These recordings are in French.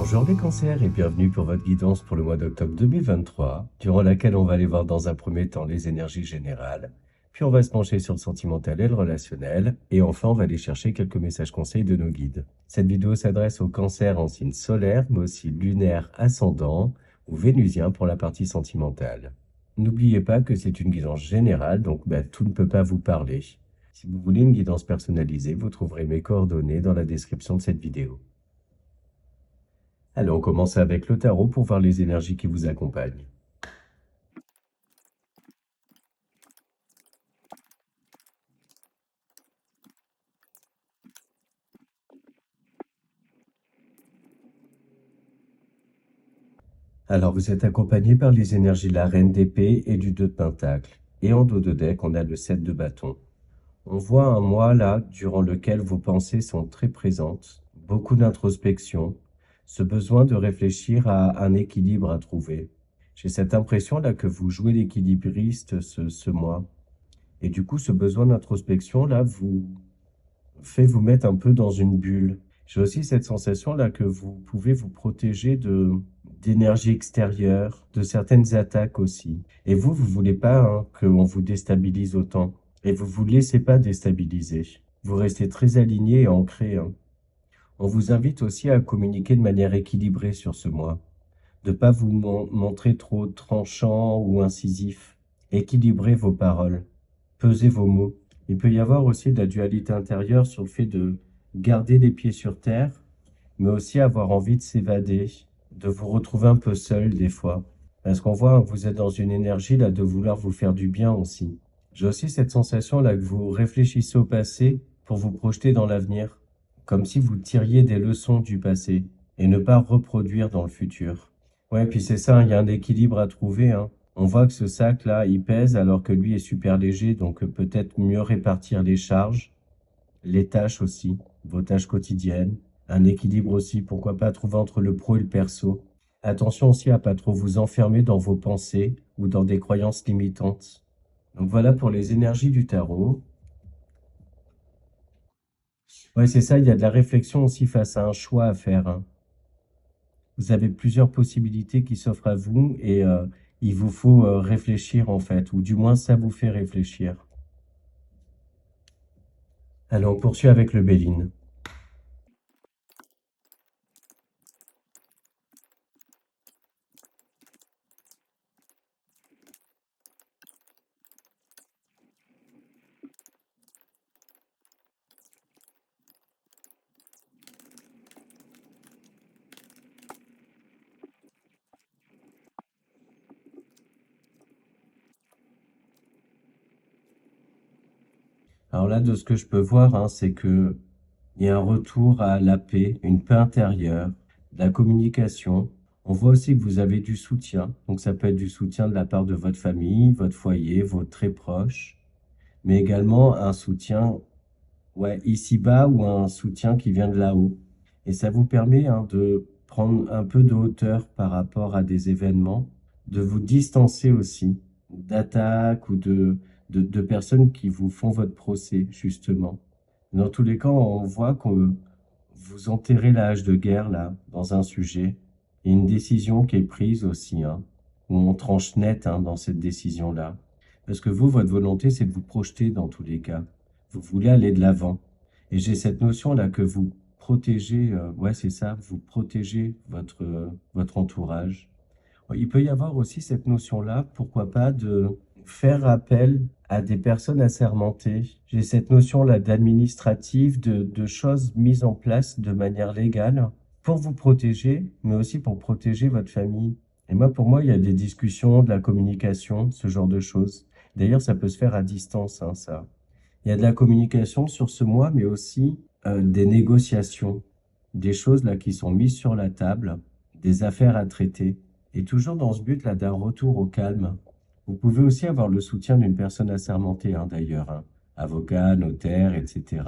Bonjour les cancers et bienvenue pour votre guidance pour le mois d'octobre 2023, durant laquelle on va aller voir dans un premier temps les énergies générales, puis on va se pencher sur le sentimental et le relationnel, et enfin on va aller chercher quelques messages conseils de nos guides. Cette vidéo s'adresse aux cancers en signe solaire, mais aussi lunaire, ascendant ou vénusien pour la partie sentimentale. N'oubliez pas que c'est une guidance générale, donc tout ne peut pas vous parler. Si vous voulez une guidance personnalisée, vous trouverez mes coordonnées dans la description de cette vidéo. Allez, on commence avec le tarot pour voir les énergies qui vous accompagnent. Alors, vous êtes accompagné par les énergies de la reine d'épée et du 2 de pentacle. Et en dos de deck, on a le 7 de bâton. On voit un mois là, durant lequel vos pensées sont très présentes, beaucoup d'introspection, ce besoin de réfléchir à un équilibre à trouver. J'ai cette impression là que vous jouez l'équilibriste ce mois. Et du coup, ce besoin d'introspection là vous fait vous mettre un peu dans une bulle. J'ai aussi cette sensation là que vous pouvez vous protéger d'énergie extérieure, de certaines attaques aussi. Et vous voulez pas qu'on vous déstabilise autant. Et vous laissez pas déstabiliser. Vous restez très aligné et ancré. On vous invite aussi à communiquer de manière équilibrée sur ce mois. De pas vous montrer trop tranchant ou incisif. Équilibrez vos paroles. Pesez vos mots. Il peut y avoir aussi de la dualité intérieure sur le fait de garder les pieds sur terre, mais aussi avoir envie de s'évader, de vous retrouver un peu seul des fois. Parce qu'on voit que vous êtes dans une énergie là de vouloir vous faire du bien aussi. J'ai aussi cette sensation là que vous réfléchissez au passé pour vous projeter dans l'avenir, comme si vous tiriez des leçons du passé et ne pas reproduire dans le futur. Ouais, puis c'est ça, il y a un équilibre à trouver. On voit que ce sac-là, il pèse alors que lui est super léger, donc peut-être mieux répartir les charges, les tâches aussi, vos tâches quotidiennes, un équilibre aussi, pourquoi pas trouver entre le pro et le perso. Attention aussi à pas trop vous enfermer dans vos pensées ou dans des croyances limitantes. Donc voilà pour les énergies du tarot. Ouais, c'est ça, il y a de la réflexion aussi face à un choix à faire. Vous avez plusieurs possibilités qui s'offrent à vous et il vous faut réfléchir en fait, ou du moins ça vous fait réfléchir. Allez, on poursuit avec le Béline. Alors là, de ce que je peux voir, c'est que il y a un retour à la paix, une paix intérieure, de la communication. On voit aussi que vous avez du soutien. Donc ça peut être du soutien de la part de votre famille, votre foyer, vos très proches, mais également un soutien ici-bas ou un soutien qui vient de là-haut. Et ça vous permet de prendre un peu de hauteur par rapport à des événements, de vous distancer aussi d'attaques ou de personnes qui vous font votre procès, justement. Dans tous les cas, on voit que vous enterrez la hache de guerre, là, dans un sujet, et une décision qui est prise aussi, où on tranche net, dans cette décision-là. Parce que vous, votre volonté, c'est de vous projeter dans tous les cas. Vous voulez aller de l'avant. Et j'ai cette notion-là que vous protégez, c'est ça, vous protégez votre entourage. Il peut y avoir aussi cette notion-là, pourquoi pas, de faire appel à des personnes assermentées. J'ai cette notion-là d'administrative, de choses mises en place de manière légale pour vous protéger, mais aussi pour protéger votre famille. Et moi, pour moi, il y a des discussions, de la communication, ce genre de choses. D'ailleurs, ça peut se faire à distance, ça. Il y a de la communication sur ce mois, mais aussi des négociations, des choses là qui sont mises sur la table, des affaires à traiter. Et toujours dans ce but là d'un retour au calme. Vous pouvez aussi avoir le soutien d'une personne assermentée, d'ailleurs, avocat, notaire, etc.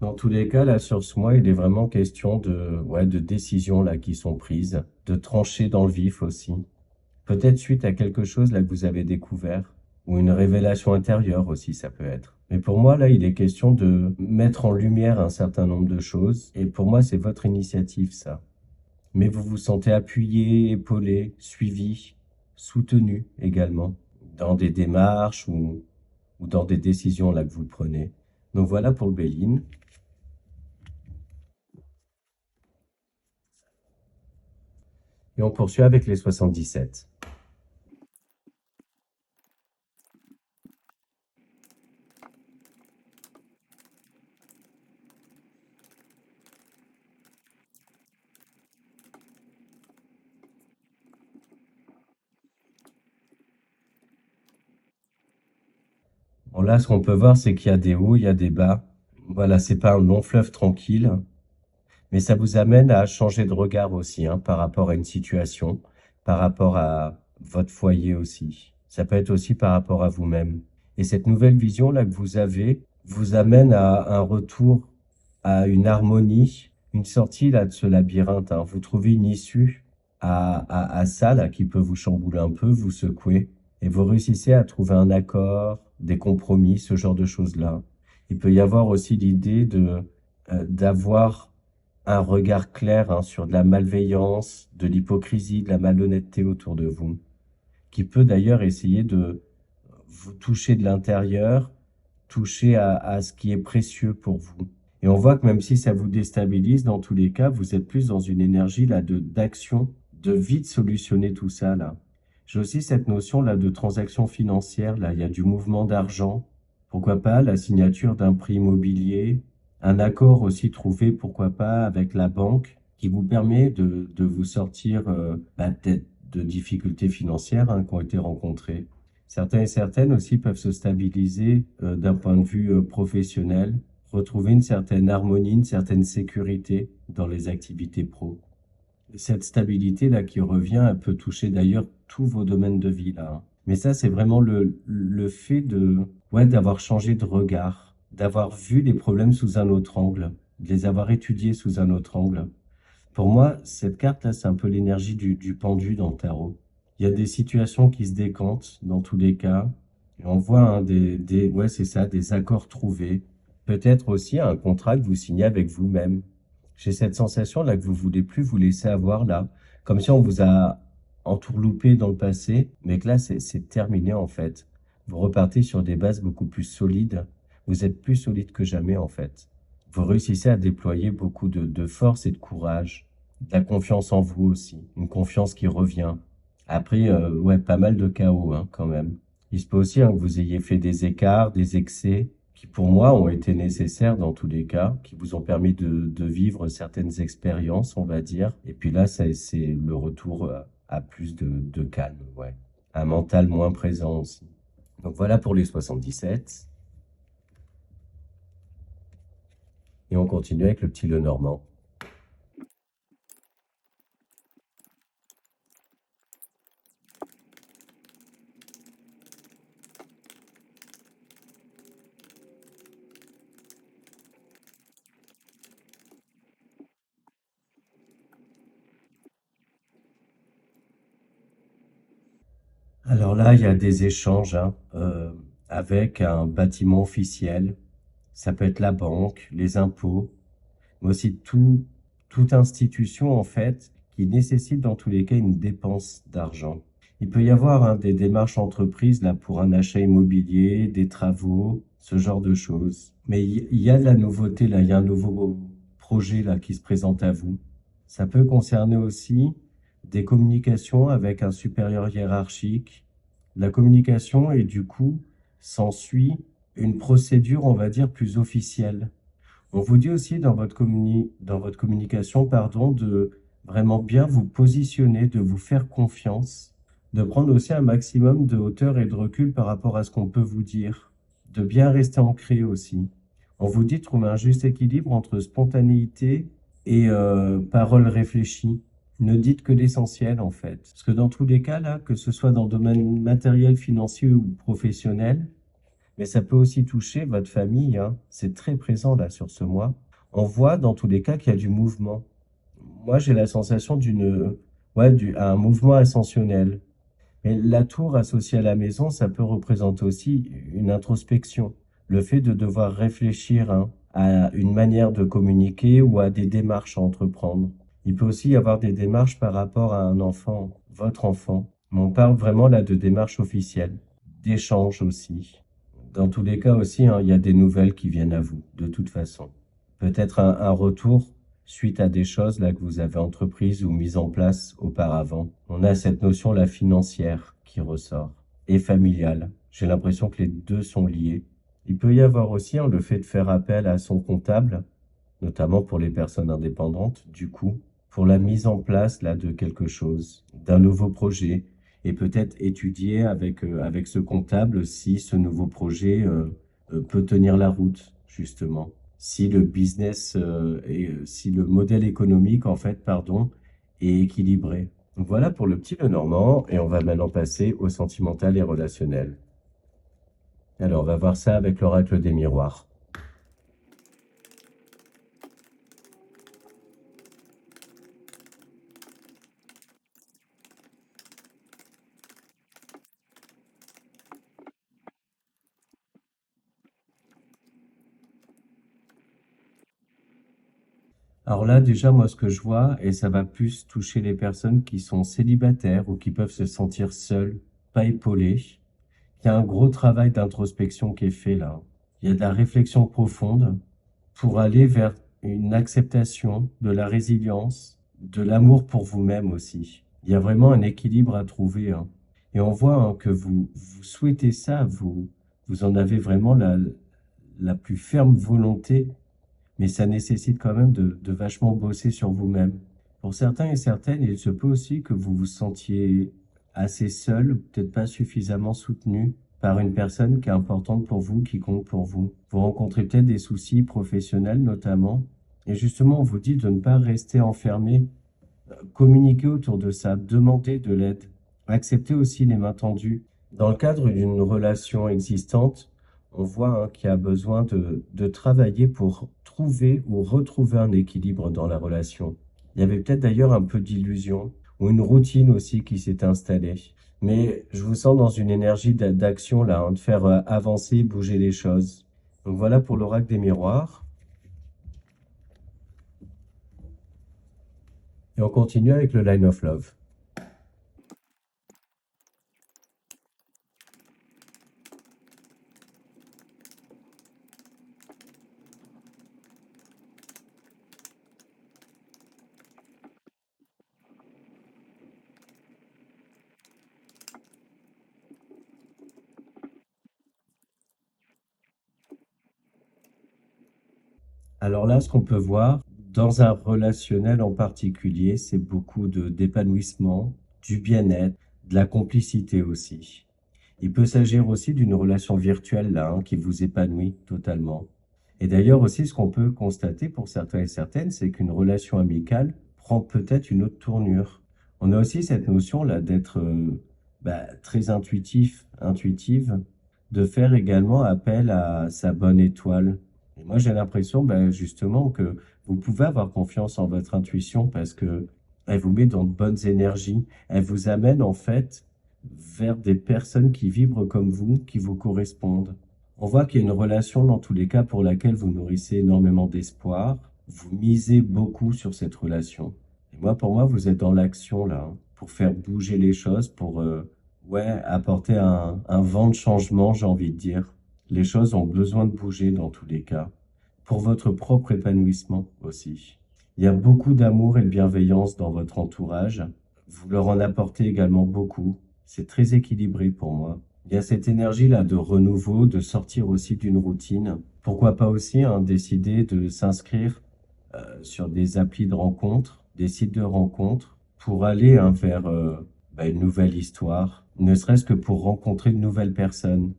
Dans tous les cas, là, sur ce mois, il est vraiment question de décisions là qui sont prises, de trancher dans le vif aussi. Peut-être suite à quelque chose là que vous avez découvert, ou une révélation intérieure aussi, ça peut être. Mais pour moi, là, il est question de mettre en lumière un certain nombre de choses, et pour moi, c'est votre initiative, ça. mais vous vous sentez appuyé, épaulé, suivi, soutenu également dans des démarches ou dans des décisions là que vous prenez. Donc voilà pour le Béline. Et on poursuit avec les 77. Bon là, ce qu'on peut voir, c'est qu'il y a des hauts, il y a des bas. Voilà, c'est pas un long fleuve tranquille, mais ça vous amène à changer de regard aussi, hein, par rapport à une situation, par rapport à votre foyer aussi. Ça peut être aussi par rapport à vous-même. Et cette nouvelle vision là que vous avez vous amène à un retour à une harmonie, une sortie là de ce labyrinthe, hein. Vous trouvez une issue à ça là qui peut vous chambouler un peu, vous secouer, et vous réussissez à trouver un accord, des compromis, ce genre de choses-là. Il peut y avoir aussi l'idée d'avoir un regard clair, hein, sur de la malveillance, de l'hypocrisie, de la malhonnêteté autour de vous, qui peut d'ailleurs essayer de vous toucher de l'intérieur, toucher à ce qui est précieux pour vous. Et on voit que même si ça vous déstabilise, dans tous les cas, vous êtes plus dans une énergie là d'action, de vite solutionner tout ça là. J'ai aussi cette notion là de transaction financière là. Il y a du mouvement d'argent. Pourquoi pas la signature d'un prêt immobilier, un accord aussi trouvé, pourquoi pas, avec la banque, qui vous permet de vous sortir peut-être de difficultés financières, hein, qui ont été rencontrées. Certains et certaines aussi peuvent se stabiliser d'un point de vue professionnel, retrouver une certaine harmonie, une certaine sécurité dans les activités pro. Et cette stabilité-là qui revient, elle peut toucher d'ailleurs tous vos domaines de vie là, hein. Mais ça, c'est vraiment le fait ouais, d'avoir changé de regard, d'avoir vu les problèmes sous un autre angle, de les avoir étudiés sous un autre angle. Pour moi, cette carte-là, c'est un peu l'énergie du pendu dans le tarot. Il y a des situations qui se décantent dans tous les cas. Et on voit, hein, ouais, c'est ça, des accords trouvés. Peut-être aussi un contrat que vous signez avec vous-même. J'ai cette sensation là que vous voulez plus vous laisser avoir là. Comme si on vous a entourloupé dans le passé, mais que là, c'est terminé en fait. Vous repartez sur des bases beaucoup plus solides. Vous êtes plus solide que jamais en fait. Vous réussissez à déployer beaucoup de force et de courage, de la confiance en vous aussi, une confiance qui revient. Après, ouais, pas mal de chaos, hein, quand même. Il se peut aussi, hein, que vous ayez fait des écarts, des excès, qui pour moi ont été nécessaires dans tous les cas, qui vous ont permis de vivre certaines expériences, on va dire. Et puis là, c'est le retour à plus de calme, ouais. Un mental moins présent aussi. Donc voilà pour les 77. Et on continue avec le petit Lenormand. Alors là, il y a des échanges, hein, avec un bâtiment officiel. Ça peut être la banque, les impôts, mais aussi toute institution en fait qui nécessite dans tous les cas une dépense d'argent. Il peut y avoir, hein, des démarches entreprises là pour un achat immobilier, des travaux, ce genre de choses. Mais il y a de la nouveauté là, il y a un nouveau projet là qui se présente à vous. Ça peut concerner aussi des communications avec un supérieur hiérarchique, la communication et du coup s'ensuit une procédure, on va dire, plus officielle. On vous dit aussi dans votre communication, pardon, de vraiment bien vous positionner, de vous faire confiance, de prendre aussi un maximum de hauteur et de recul par rapport à ce qu'on peut vous dire, de bien rester ancré aussi. On vous dit de trouver un juste équilibre entre spontanéité et paroles réfléchies. Ne dites que l'essentiel en fait. Parce que dans tous les cas, là, que ce soit dans le domaine matériel, financier ou professionnel, mais ça peut aussi toucher votre famille, hein. C'est très présent là sur ce mois. On voit dans tous les cas qu'il y a du mouvement. Moi, j'ai la sensation ouais, un mouvement ascensionnel. Et la tour associée à la maison, ça peut représenter aussi une introspection. Le fait de devoir réfléchir, hein, à une manière de communiquer ou à des démarches à entreprendre. Il peut aussi y avoir des démarches par rapport à un enfant, votre enfant. Mais on parle vraiment là de démarches officielles, d'échanges aussi. Dans tous les cas aussi, hein, il y a des nouvelles qui viennent à vous, de toute façon. Peut-être un retour suite à des choses là que vous avez entreprises ou mises en place auparavant. On a cette notion là financière qui ressort et familiale. J'ai l'impression que les deux sont liés. Il peut y avoir aussi hein, le fait de faire appel à son comptable, notamment pour les personnes indépendantes, du coup, pour la mise en place là de quelque chose, d'un nouveau projet, et peut-être étudier avec ce comptable si ce nouveau projet peut tenir la route, justement. Si le business si le modèle économique, en fait, pardon, est équilibré. Donc voilà pour le petit Lenormand, et on va maintenant passer au sentimental et relationnel. Alors, on va voir ça avec l'oracle des miroirs. Alors là, déjà, moi, ce que je vois, et ça va plus toucher les personnes qui sont célibataires ou qui peuvent se sentir seules, pas épaulées. Il y a un gros travail d'introspection qui est fait là. Il y a de la réflexion profonde pour aller vers une acceptation de la résilience, de l'amour pour vous-même aussi. Il y a vraiment un équilibre à trouver, hein. Et on voit hein, que vous souhaitez ça, vous en avez vraiment la plus ferme volonté, mais ça nécessite quand même de vachement bosser sur vous-même. Pour certains et certaines, il se peut aussi que vous vous sentiez assez seul, peut-être pas suffisamment soutenu par une personne qui est importante pour vous, qui compte pour vous. Vous rencontrez peut-être des soucis professionnels notamment, et justement, on vous dit de ne pas rester enfermé, communiquer autour de ça, demander de l'aide, accepter aussi les mains tendues. Dans le cadre d'une relation existante, on voit hein, qu'il y a besoin de travailler pour trouver ou retrouver un équilibre dans la relation. Il y avait peut-être d'ailleurs un peu d'illusion ou une routine aussi qui s'est installée. Mais je vous sens dans une énergie d'action là, hein, de faire avancer, bouger les choses. Donc voilà pour l'oracle des miroirs. Et on continue avec le line of love. Alors là, ce qu'on peut voir dans un relationnel en particulier, c'est beaucoup de d'épanouissement, du bien-être, de la complicité aussi. Il peut s'agir aussi d'une relation virtuelle là, hein, qui vous épanouit totalement. Et d'ailleurs aussi, ce qu'on peut constater pour certains et certaines, c'est qu'une relation amicale prend peut-être une autre tournure. On a aussi cette notion là d'être très intuitif, intuitive, de faire également appel à sa bonne étoile. Et moi, j'ai l'impression, justement, que vous pouvez avoir confiance en votre intuition parce que elle vous met dans de bonnes énergies. Elle vous amène, en fait, vers des personnes qui vibrent comme vous, qui vous correspondent. On voit qu'il y a une relation, dans tous les cas, pour laquelle vous nourrissez énormément d'espoir. Vous misez beaucoup sur cette relation. Et moi, pour moi, vous êtes dans l'action, là, hein, pour faire bouger les choses, pour, apporter un vent de changement, j'ai envie de dire. Les choses ont besoin de bouger dans tous les cas, pour votre propre épanouissement aussi. Il y a beaucoup d'amour et de bienveillance dans votre entourage. Vous leur en apportez également beaucoup. C'est très équilibré pour moi. Il y a cette énergie-là de renouveau, de sortir aussi d'une routine. Pourquoi pas aussi hein, décider de s'inscrire sur des applis de rencontres, des sites de rencontres, pour aller hein, vers une nouvelle histoire, ne serait-ce que pour rencontrer de nouvelles personnes.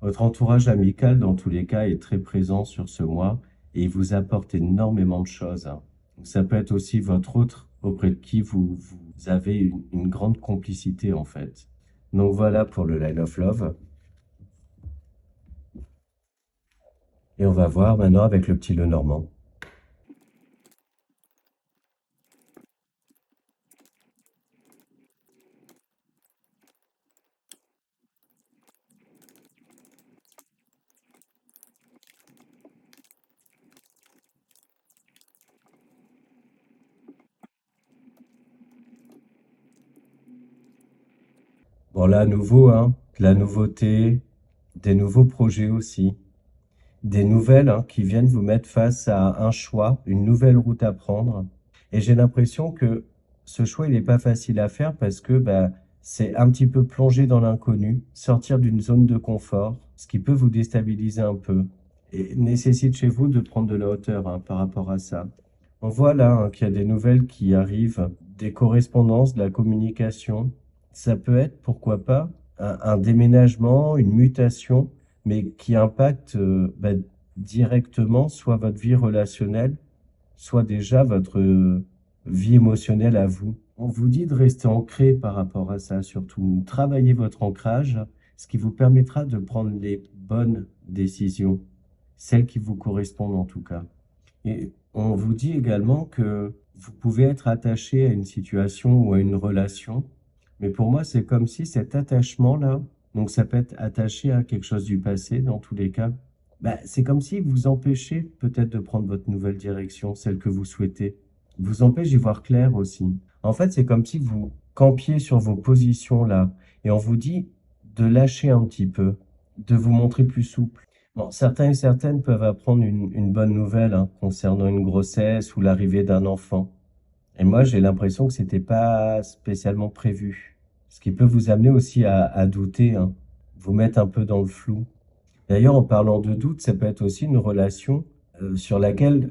Votre entourage amical, dans tous les cas, est très présent sur ce mois et il vous apporte énormément de choses, hein. Ça peut être aussi votre autre auprès de qui vous avez une grande complicité, en fait. Donc voilà pour le Line of Love. Et on va voir maintenant avec le petit Lenormand. Bon, là, à nouveau, hein, de la nouveauté, des nouveaux projets aussi, des nouvelles hein, qui viennent vous mettre face à un choix, une nouvelle route à prendre. Et j'ai l'impression que ce choix, il n'est pas facile à faire parce que bah, c'est un petit peu plonger dans l'inconnu, sortir d'une zone de confort, ce qui peut vous déstabiliser un peu et nécessite chez vous de prendre de la hauteur hein, par rapport à ça. On voit là hein, qu'il y a des nouvelles qui arrivent, des correspondances, de la communication. Ça peut être, pourquoi pas, un déménagement, une mutation, mais qui impacte bah, directement soit votre vie relationnelle, soit déjà votre vie émotionnelle à vous. On vous dit de rester ancré par rapport à ça, surtout travailler votre ancrage, ce qui vous permettra de prendre les bonnes décisions, celles qui vous correspondent en tout cas. Et on vous dit également que vous pouvez être attaché à une situation ou à une relation, mais pour moi, c'est comme si cet attachement-là, donc ça peut être attaché à quelque chose du passé dans tous les cas, bah, c'est comme si vous empêchez peut-être de prendre votre nouvelle direction, celle que vous souhaitez. Vous empêche d'y voir clair aussi. En fait, c'est comme si vous campiez sur vos positions là, et on vous dit de lâcher un petit peu, de vous montrer plus souple. Bon, certains et certaines peuvent apprendre une bonne nouvelle hein, concernant une grossesse ou l'arrivée d'un enfant. Et moi, j'ai l'impression que c'était pas spécialement prévu. Ce qui peut vous amener aussi à douter, hein, vous mettre un peu dans le flou. D'ailleurs, en parlant de doute, ça peut être aussi une relation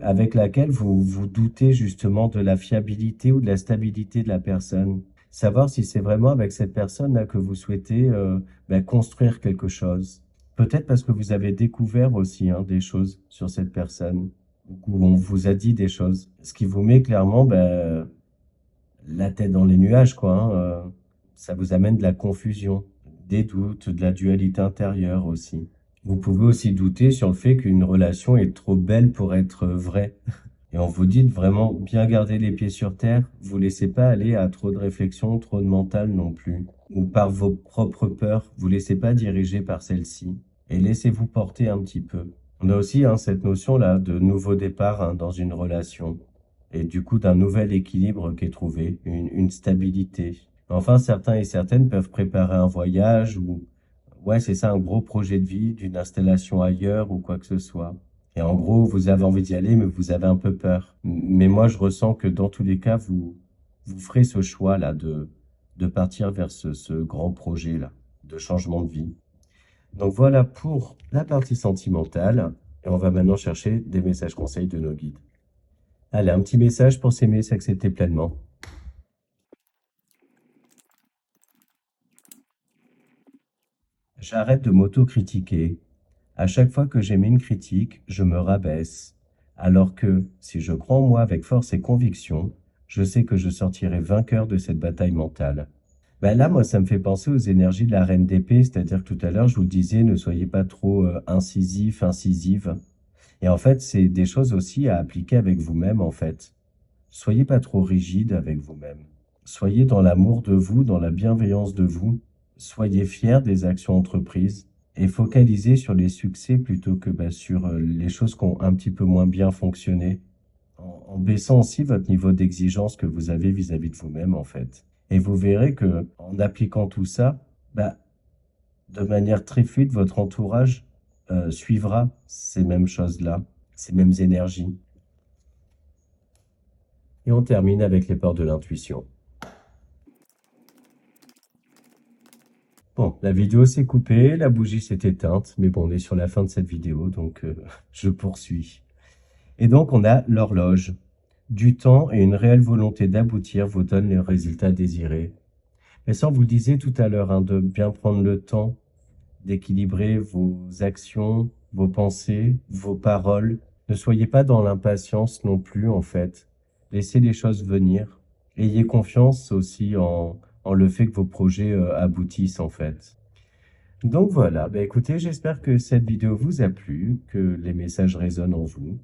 avec laquelle vous doutez justement de la fiabilité ou de la stabilité de la personne. Savoir si c'est vraiment avec cette personne-là que vous souhaitez construire quelque chose. Peut-être parce que vous avez découvert aussi hein, des choses sur cette personne, où on vous a dit des choses. Ce qui vous met clairement la tête dans les nuages, quoi. Hein, ça vous amène de la confusion, des doutes, de la dualité intérieure aussi. Vous pouvez aussi douter sur le fait qu'une relation est trop belle pour être vraie. Et on vous dit de vraiment bien garder les pieds sur terre. Vous laissez pas aller à trop de réflexion, trop de mental non plus. Ou par vos propres peurs. Vous laissez pas diriger par celles-ci. Et laissez-vous porter un petit peu. On a aussi hein, cette notion-là de nouveau départ hein, dans une relation. Et du coup d'un nouvel équilibre qui est trouvé, une stabilité. Enfin, certains et certaines peuvent préparer un voyage ou ouais, c'est ça, un gros projet de vie, d'une installation ailleurs ou quoi que ce soit. Et en gros, vous avez envie d'y aller, mais vous avez un peu peur. Mais moi, je ressens que dans tous les cas, vous ferez ce choix-là de partir vers ce grand projet-là, de changement de vie. Donc voilà pour la partie sentimentale. Et on va maintenant chercher des messages conseils de nos guides. Allez, un petit message pour s'aimer, s'accepter pleinement. J'arrête de m'auto-critiquer. À chaque fois que j'émets une critique, je me rabaisse. Alors que, si je crois en moi avec force et conviction, je sais que je sortirai vainqueur de cette bataille mentale. Ben là, moi, ça me fait penser aux énergies de la reine d'épée, c'est-à-dire que tout à l'heure, je vous le disais, ne soyez pas trop incisif, incisive. Et en fait, c'est des choses aussi à appliquer avec vous-même, en fait. Soyez pas trop rigide avec vous-même. Soyez dans l'amour de vous, dans la bienveillance de vous. Soyez fiers des actions entreprises et focalisez sur les succès plutôt que sur les choses qui ont un petit peu moins bien fonctionné, en baissant aussi votre niveau d'exigence que vous avez vis-à-vis de vous-même, en fait. Et vous verrez que en appliquant tout ça, de manière très fluide, votre entourage suivra ces mêmes choses-là, ces mêmes énergies. Et on termine avec les peurs de l'intuition. Bon, la vidéo s'est coupée, la bougie s'est éteinte, mais bon, on est sur la fin de cette vidéo, donc je poursuis. Et donc, on a l'horloge. Du temps et une réelle volonté d'aboutir vous donnent les résultats désirés. Mais ça, on vous le disait tout à l'heure, hein, de bien prendre le temps d'équilibrer vos actions, vos pensées, vos paroles. Ne soyez pas dans l'impatience non plus, en fait. Laissez les choses venir. Ayez confiance aussi en le fait que vos projets aboutissent, en fait. Donc voilà, écoutez, j'espère que cette vidéo vous a plu, que les messages résonnent en vous,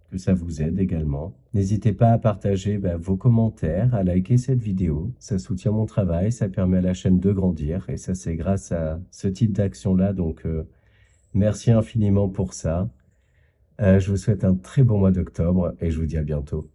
que ça vous aide également. N'hésitez pas à partager vos commentaires, à liker cette vidéo. Ça soutient mon travail, ça permet à la chaîne de grandir et ça c'est grâce à ce type d'action-là. Donc merci infiniment pour ça. Je vous souhaite un très bon mois d'octobre et je vous dis à bientôt.